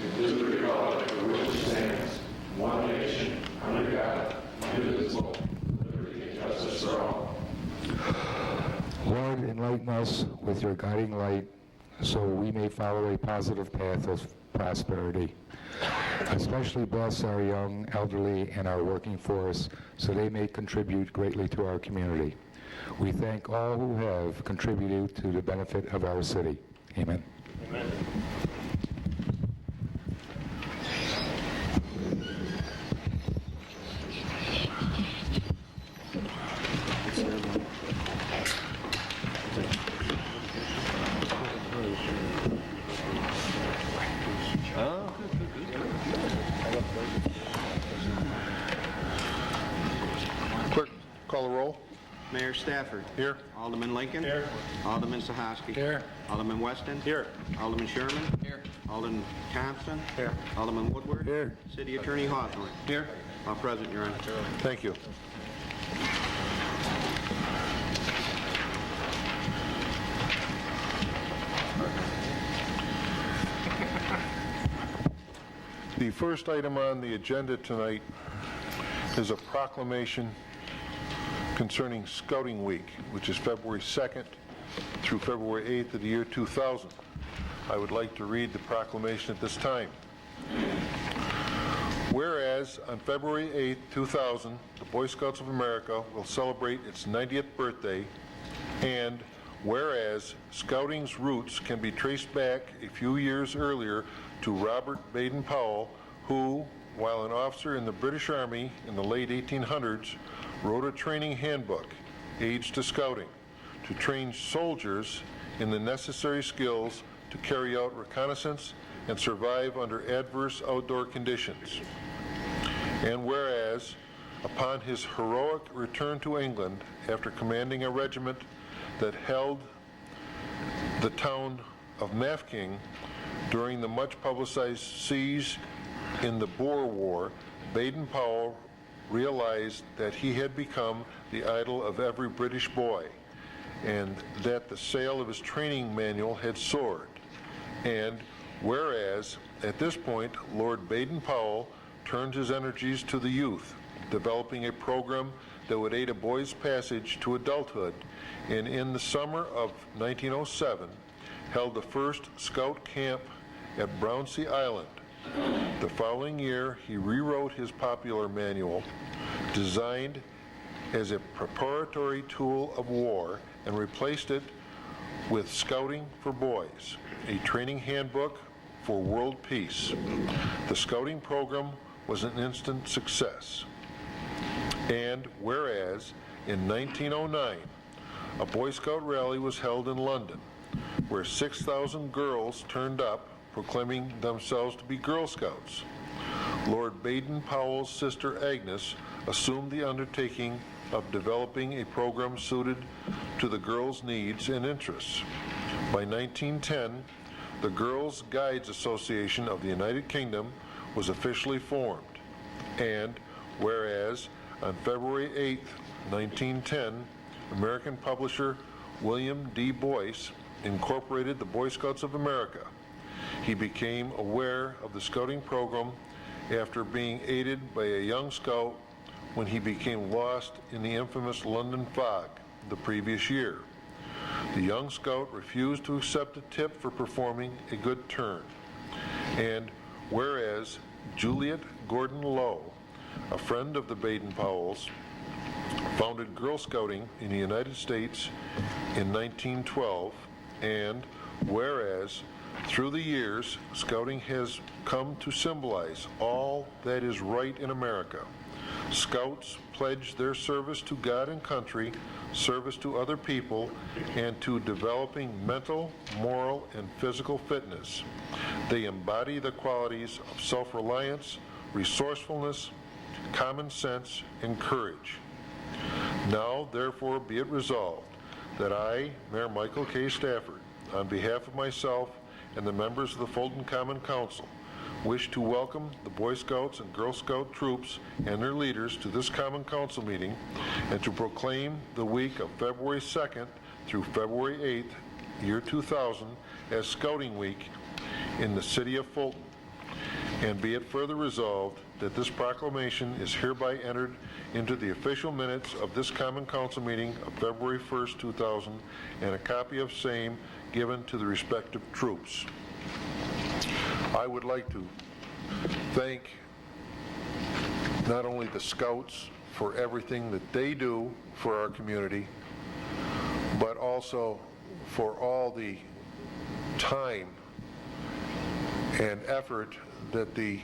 with liberty and equality for which it stands, one nation, under God, indivisible, with liberty and justice for all. Lord, enlighten us with your guiding light so we may follow a positive path of prosperity. Especially bless our young, elderly, and our working force so they may contribute greatly to our community. We thank all who have contributed to the benefit of our city. Amen. Amen. Clerk, call the roll. Mayor Stafford. Here. Alderman Lincoln. Here. Alderman Sahaski. Here. Alderman Weston. Here. Alderman Sherman. Here. Alderman Thompson. Here. Alderman Woodward. Here. City Attorney Hawthorne. Here. All present, Your Honor. Thank you. The first item on the agenda tonight is a proclamation concerning Scouting Week, which is February 2nd through February 8th of the year 2000. I would like to read the proclamation at this time. Whereas on February 8th, 2000, the Boy Scouts of America will celebrate its 90th birthday, and whereas Scouting's roots can be traced back a few years earlier to Robert Baden-Powell, who, while an officer in the British Army in the late 1800s, wrote a training handbook, Aids to Scouting, to train soldiers in the necessary skills to carry out reconnaissance and survive under adverse outdoor conditions. And whereas, upon his heroic return to England after commanding a regiment that held the town of Mafeking during the much publicized siege in the Boer War, Baden-Powell realized that he had become the idol of every British boy, and that the sale of his training manual had soared. And whereas, at this point, Lord Baden-Powell turned his energies to the youth, developing a program that would aid a boy's passage to adulthood, and in the summer of 1907, held the first Scout camp at Brownsea Island. The following year, he rewrote his popular manual, designed as a preparatory tool of war, and replaced it with Scouting for Boys, a training handbook for world peace. The Scouting program was an instant success. And whereas, in 1909, a Boy Scout rally was held in London, where 6,000 girls turned up, proclaiming themselves to be Girl Scouts. Lord Baden-Powell's sister Agnes assumed the undertaking of developing a program suited to the girls' needs and interests. By 1910, the Girls Guides Association of the United Kingdom was officially formed, and whereas on February 8, 1910, American publisher William D. Boyce incorporated the Boy Scouts of America. He became aware of the Scouting program after being aided by a young scout when he became lost in the infamous London fog the previous year. The young scout refused to accept a tip for performing a good turn. And whereas Juliet Gordon Lowe, a friend of the Baden-Powells, founded Girl Scouting in the United States in 1912, and whereas through the years, Scouting has come to symbolize all that is right in America. Scouts pledge their service to God and country, service to other people, and to developing mental, moral, and physical fitness. They embody the qualities of self-reliance, resourcefulness, common sense, and courage. Now, therefore, be it resolved that I, Mayor Michael K. Stafford, on behalf of myself and the members of the Fulton Common Council, wish to welcome the Boy Scouts and Girl Scout troops and their leaders to this Common Council meeting, and to proclaim the week of February 2nd through February 8th, year 2000, as Scouting Week in the city of Fulton. And be it further resolved that this proclamation is hereby entered into the official minutes of this common council meeting of February 1st, 2000, and a copy of same given to the respective troops. I would like to thank not only the Scouts for everything that they do for our community, but also for all the time and effort that the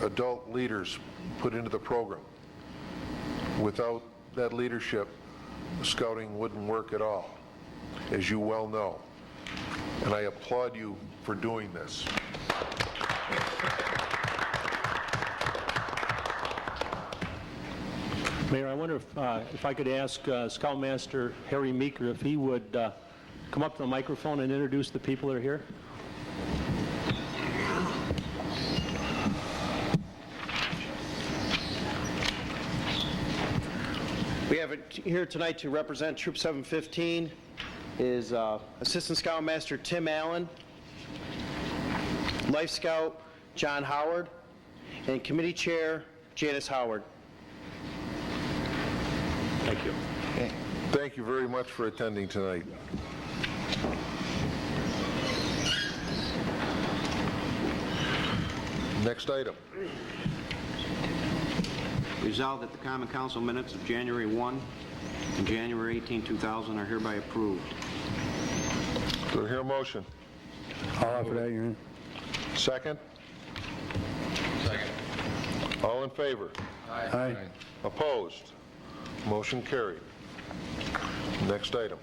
adult leaders put into the program. Without that leadership, Scouting wouldn't work at all, as you well know. And I applaud you for doing this. Mayor, I wonder if I could ask Scoutmaster Harry Meeker if he would come up to the microphone and introduce the people that are here. We have it here tonight to represent Troop 715 is Assistant Scoutmaster Tim Allen, Life Scout John Howard, and Committee Chair Janice Howard. Thank you. Thank you very much for attending tonight. Next item. Resolved that the Common Council minutes of January 1 and January 18, 2000 are hereby approved. Do I hear a motion? I'll offer that, Your Honor. Second? Second. All in favor? Aye. Opposed? Motion carried. Next item.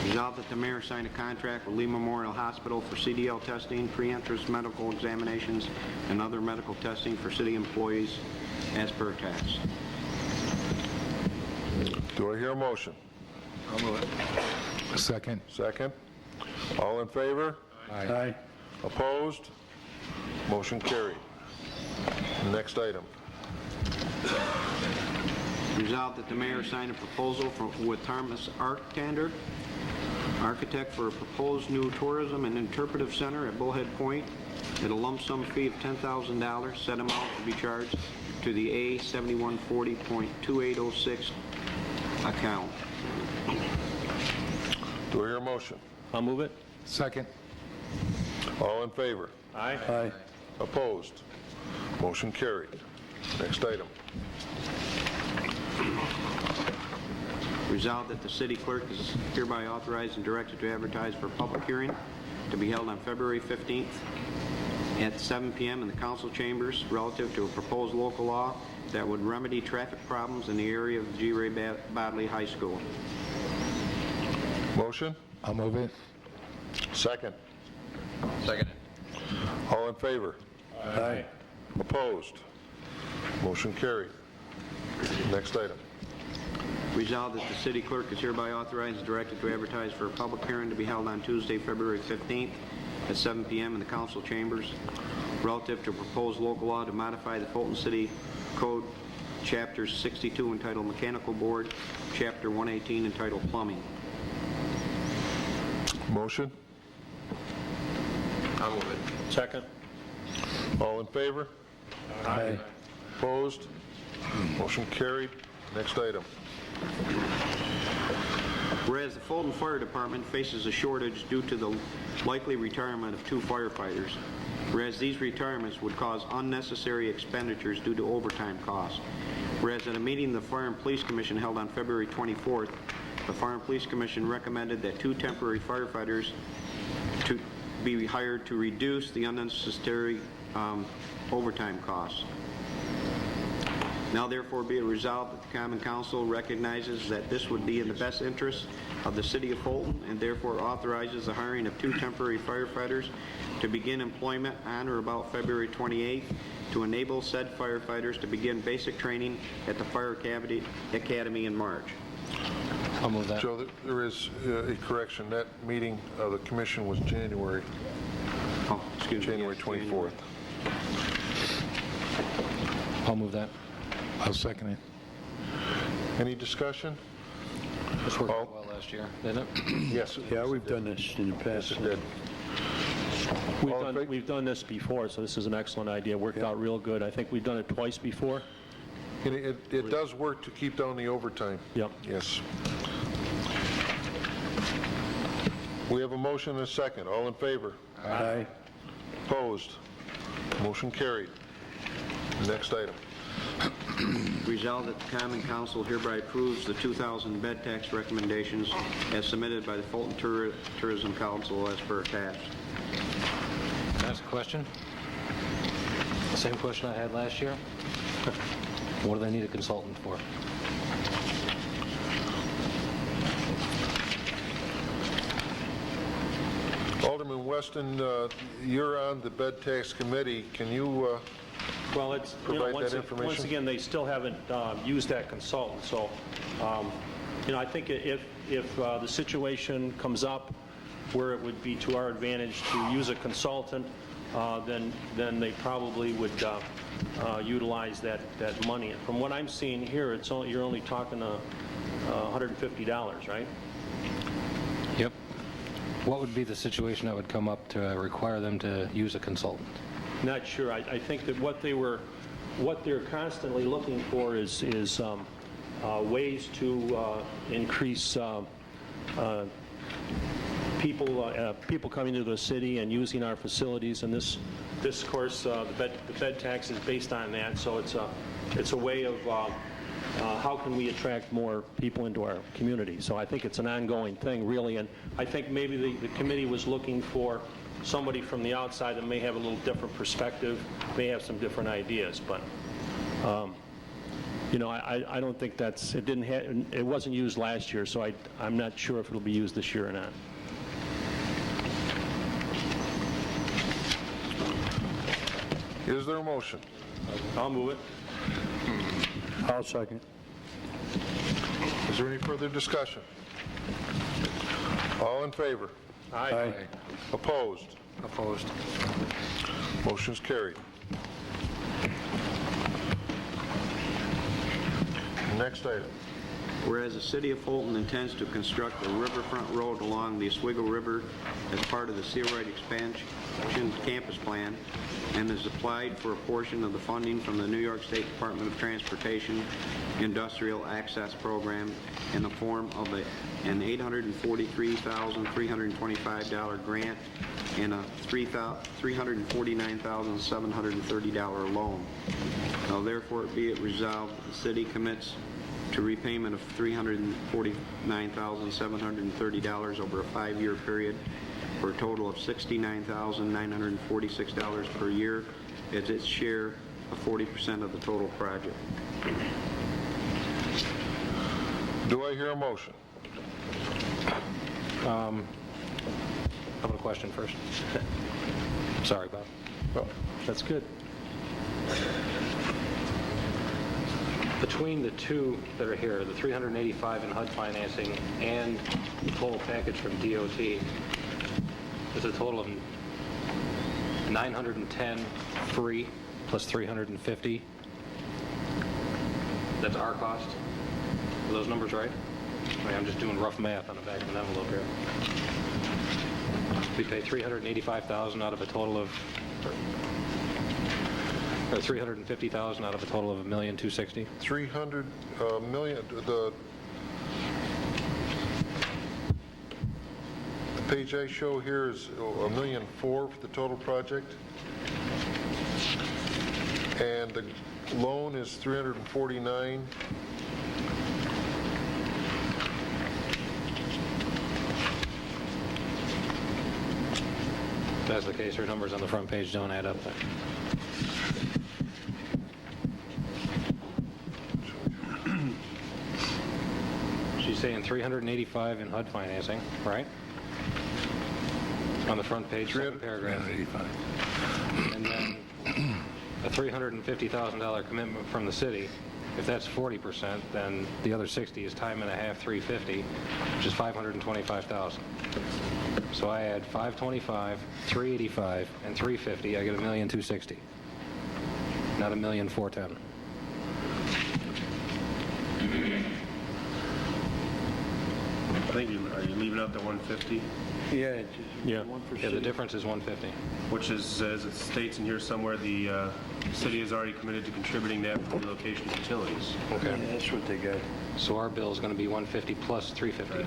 Resolved that the mayor sign a contract with Lee Memorial Hospital for CDL testing, pre-entrance medical examinations, and other medical testing for city employees as per attached. Do I hear a motion? Second. Second? All in favor? Aye. Opposed? Motion carried. Next item. Resolved that the mayor sign a proposal with Thomas Architect for a proposed new tourism and interpretive center at Bullhead Point at a lump sum fee of $10,000, set amount to be charged to the A7140.2806 account. Do I hear a motion? I'll move it. Second. All in favor? Aye. Aye. Opposed? Motion carried. Next item. Resolved that the city clerk is hereby authorized and directed to advertise for a public hearing to be held on February 15th at 7 p.m. in the council chambers relative to a proposed local law that would remedy traffic problems in the area of G. Ray Bodley High School. Motion? I'll move it. Second. Second. All in favor? Aye. Opposed? Motion carried. Next item. Resolved that the city clerk is hereby authorized and directed to advertise for a public hearing to be held on Tuesday, February 15th at 7 p.m. in the council chambers relative to a proposed local law to modify the Fulton City Code, Chapter 62 entitled Mechanical Board, Chapter 118 entitled Plumbing. Motion? I'll move it. Second. All in favor? Aye. Opposed? Motion carried. Next item. Whereas the Fulton Fire Department faces a shortage due to the likely retirement of 2 firefighters. Whereas these retirements would cause unnecessary expenditures due to overtime costs. Whereas at a meeting the Fire and Police Commission held on February 24th, the Fire and Police Commission recommended that 2 temporary firefighters to be hired to reduce the unnecessary overtime costs. Now therefore be it resolved that the Common Council recognizes that this would be in the best interest of the City of Fulton and therefore authorizes the hiring of 2 temporary firefighters to begin employment on or about February 28th to enable said firefighters to begin basic training at the Fire Academy in March. I'll move that. Joe, there is a correction. That meeting of the commission was January Oh, excuse me. January Yes, 24th. I'll move that. I'll second it. Any discussion? This worked All- well last year, didn't it? Yes. Yeah, we've done this in the past. Yes, it did. We've done this before, so this is an excellent idea. Worked out real good. I think we've done it twice before. And it does work to keep down the overtime. Yep. Yes. We have a motion and a second. All in favor? Aye. Opposed? Motion carried. Next item. Resolved that the Common Council hereby approves the 2000 bed tax recommendations as submitted by the Fulton Tourism Council as per attached. Can I ask a question? The same question I had last year? What do they need a consultant for? Alderman Weston, you're on the bed tax committee. Can you Well, it's, Provide once that information? once again, they still haven't used that consultant, so, I think if the situation comes up where it would be to our advantage to use a consultant, then they probably would utilize that money. And from what I'm seeing here, you're only talking $150, right? Yep. What would be the situation that would come up to require them to use a consultant? Not sure. I think that what they're constantly looking for is ways to increase people coming to the city and using our facilities. And this of course, the bed tax is based on that. So it's a way of how can we attract more people into our community. So I think it's an ongoing thing, really. And I think maybe the committee was looking for somebody from the outside that may have a little different perspective, may have some different ideas, but I don't think it wasn't used last year, so I'm not sure if it'll be used this year or not. Is there a motion? I'll move it. I'll second. Is there any further discussion? All in favor? Aye. Opposed? Opposed. Motion's carried. Next item. Whereas the City of Fulton intends to construct a riverfront road along the Oswego River as part of the Seawright Expansion Campus Plan and has applied for a portion of the funding from the New York State Department of Transportation Industrial Access Program in the form of an $843,325 grant and a $349,730 loan. Now therefore be it resolved, the city commits to repayment of $349,730 over a 5-year period for a total of $69,946 per year as its share of 40% of the total project. Do I hear a motion? How about a question first? Sorry, Bob. Oh, That's good. Between the two that are here, the 385 in HUD financing and the total package from DOT, there's a total of 910 free plus 350. That's our cost. Are those numbers right? I'm just doing rough math on the back of an envelope here. We pay $385,000 out of a total of, or $350,000 out of a total of $1,260,000. 300 million, the page I show here is $1,004,000 for the total project. And the loan is $349,000. If that's the case, her numbers on the front page don't add up there. She's saying 385 in HUD financing, right? On the front page, second paragraph. And then a $350,000 commitment from the city. If that's 40%, then the other 60 is time and a half, 350, which is $525,000. So I add 525, 385, and 350. I get $1,260,000, not $1,410,000. I think are you leaving out the 150? Yeah. Yeah. Yeah, the difference is 150. Which is, as it states in here somewhere, the city has already committed to contributing that for relocation of utilities. Okay. Yeah, that's what they got. So our bill is going to be 150 plus 350.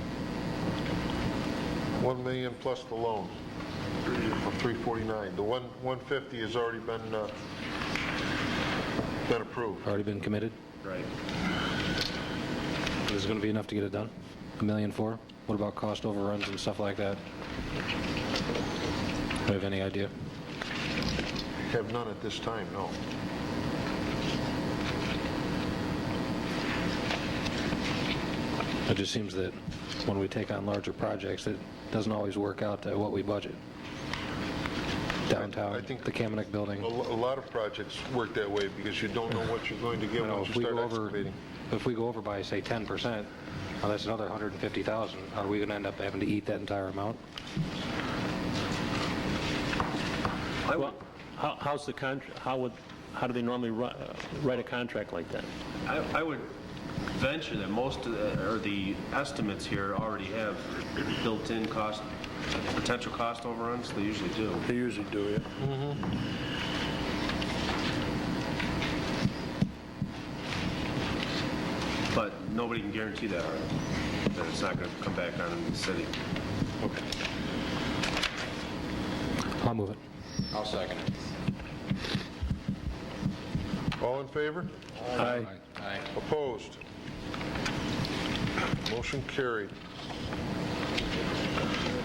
1 million plus the loan of 349. The 150 has already been approved. Already been committed? Right. Is it going to be enough to get it done? $1.4 million? What about cost overruns and stuff like that? Do you have any idea? Have none at this time, no. It just seems that when we take on larger projects, it doesn't always work out to what we budget. Downtown, I think the Kamenik building. A lot of projects work that way because you don't know what you're going to get You know, once if you we start go over, excavating. if we go over by, say, 10%, well, that's another 150,000. Are we going to end up having to eat that entire amount? Well, how's the contract, how do they normally write a contract like that? I would venture that most of the estimates here already have built-in cost, potential cost overruns. They usually do. They usually do, yeah. But nobody can guarantee that, that it's not going to come back on in the city. Okay. I'll move it. I'll second it. All in favor? Aye. Aye. Opposed? Motion carried.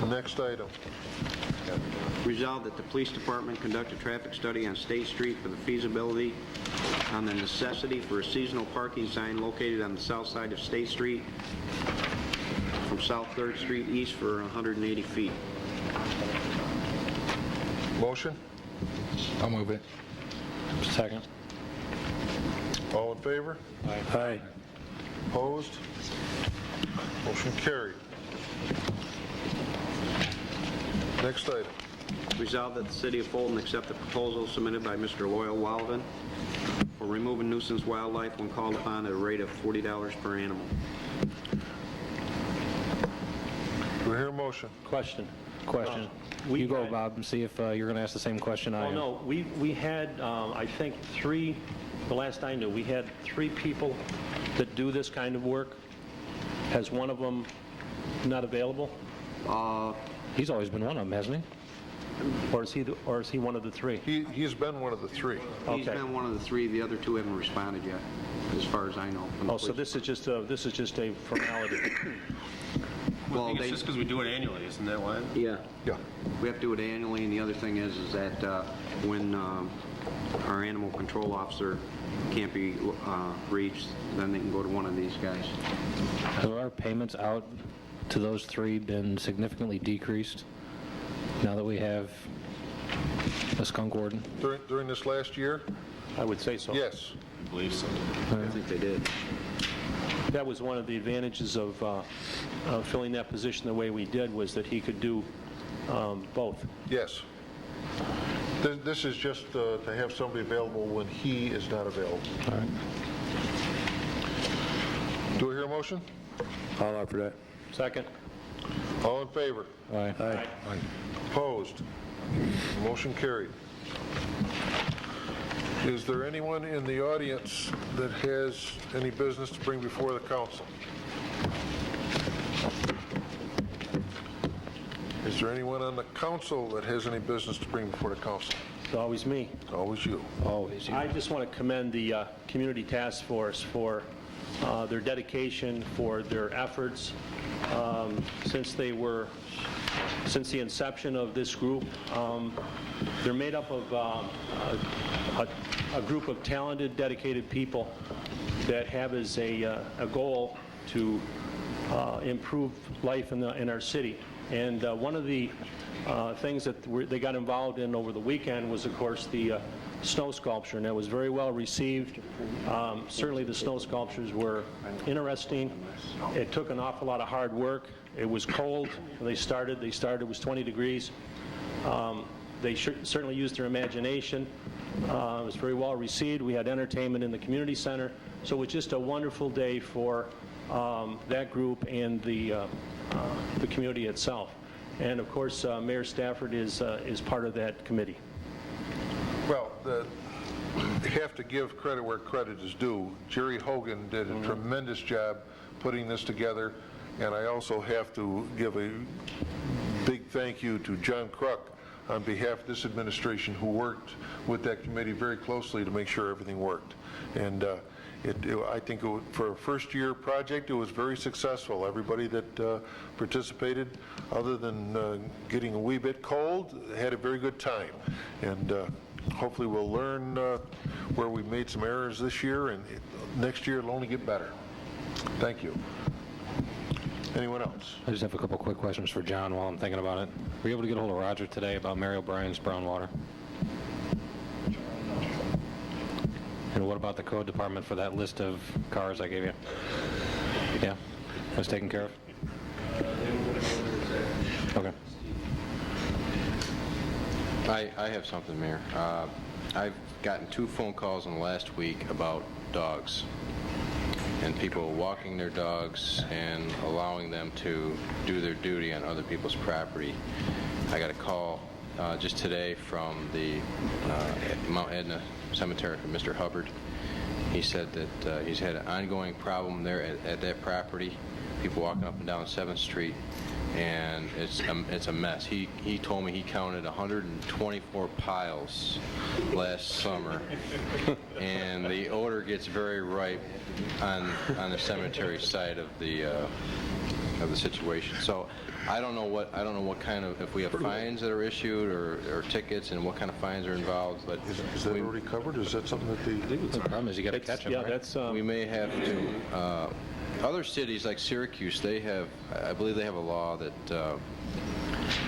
Next item. Resolved that the police department conduct a traffic study on State Street for the feasibility on the necessity for a seasonal parking sign located on the south side of State Street from South 3rd Street east for 180 feet. Motion? I'll move it. Second. All in favor? Aye. Opposed? Motion carried. Next item. Resolved that the city of Fulton accept the proposal submitted by Mr. Loyal Walvin for removing nuisance wildlife when called upon at a rate of $40 per animal. Do we hear a motion? Question. You go, Bob, and see if you're going to ask the same question I Oh, am. no, we had, I think, the last I knew, we had 3 people that do this kind of work. Has one of them not available? He's always been one of them, hasn't he? Or is he one of the 3? He's been one of the 3. He's Okay. been one of the 3. The other 2 haven't responded yet, as far as I know. from the Oh, so police this is just a formality. Well, I think it's they- just because we do it annually, isn't that why? Yeah. Yeah. We have to do it annually, and the other thing is that when our animal control officer can't be reached, then they can go to one of these guys. Have our payments out to those 3 been significantly decreased now that we have a skunk warden? During this last year? I would say so. Yes. I believe so. I think they did. That was one of the advantages of filling that position the way we did, was that he could do both. Yes. This is just to have somebody available when he is not available. All right. Do we hear a motion? I'll offer that. Second? All in favor? Aye. Aye. Opposed? Motion carried. Is there anyone in the audience that has any business to bring before the council? Is there anyone on the council that has any business to bring before the council? It's always me. Always you. Always. You. I just want to commend the Community Task Force for their dedication, for their efforts since the inception of this group. They're made up of a group of talented, dedicated people that have as a goal to improve life in our city. And one of the things that they got involved in over the weekend was, of course, the snow sculpture, and that was very well received. Certainly the snow sculptures were interesting. It took an awful lot of hard work. It was cold when they started. It was 20 degrees. They certainly used their imagination. It was very well received. We had entertainment in the community center. So it was just a wonderful day for that group and the community itself. And of course, Mayor Stafford is part of that committee. Well, you have to give credit where credit is due. Jerry Hogan did a tremendous job putting this together, and I also have to give a big thank you to John Kruk on behalf of this administration, who worked with that committee very closely to make sure everything worked. And I think for a first-year project, it was very successful. Everybody that participated, other than getting a wee bit cold, had a very good time. And hopefully we'll learn where we made some errors this year, and next year it'll only get better. Thank you. Anyone else? I just have a couple quick questions for John while I'm thinking about it. Were you able to get a hold of Roger today about Mary O'Brien's brown water? And what about the code department for that list of cars I gave you? Yeah, that's taken care of? Okay. I have something, Mayor. I've gotten 2 phone calls in the last week about dogs and people walking their dogs and allowing them to do their duty on other people's property. I got a call just today from the Mount Edna Cemetery from Mr. Hubbard. He said that he's had an ongoing problem there at that property, people walking up and down 7th Street, and it's a mess. He told me he counted 124 piles last summer, and the odor gets very ripe on the cemetery side of the situation. So I don't know what kind of, if we have fines that are issued or tickets, and what kind of fines are involved. But Is that already covered? Is that something that The problem is you got to catch them, Yeah, right? that's, we may have to. Other cities like Syracuse, I believe they have a law that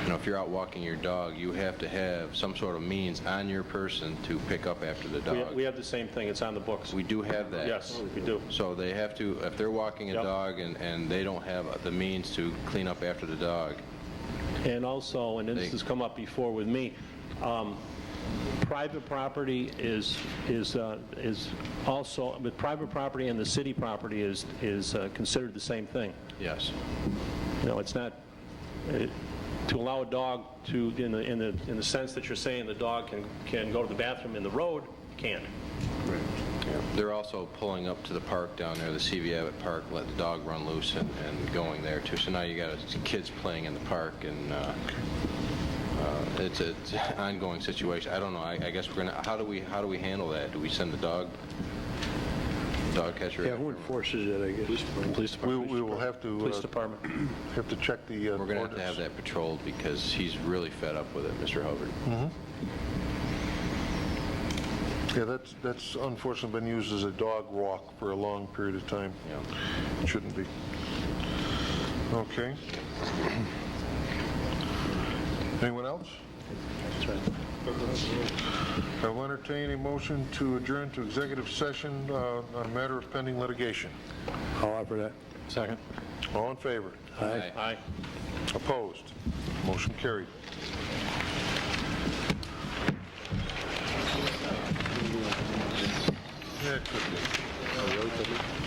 if you're out walking your dog, you have to have some sort of means on your person to pick up after the dog. we have the same thing. It's on the books. We do have that. Yes, we do. So they have to, if they're walking a Yep. dog and they don't have the means to clean up after the dog. And also, and this has come up before with me, private property is also, with private property and the city property is considered the same thing. Yes. It's not to allow a dog to, in the sense that you're saying the dog can go to the bathroom in the road, can't. Yeah. They're also pulling up to the park down there, the C.V. Abbott Park, let the dog run loose and going there too. So now you got kids playing in the park, and it's an ongoing situation. I don't know. I guess we're gonna. How do we handle that? Do we send the dog catcher? Yeah, who enforces it, I guess? Police department. we will have to Police department. have to check the We're going to have to have that patrolled because he's really fed up with it, Mr. Hubbard. Yeah, that's unfortunately been used as a dog walk for a long period of time. Yeah. It shouldn't be. Okay. Anyone else? I will entertain a motion to adjourn to executive session on a matter of pending litigation. I'll offer that. Second. All in favor? Aye. Aye. Opposed? Motion carried. Yeah, it could be.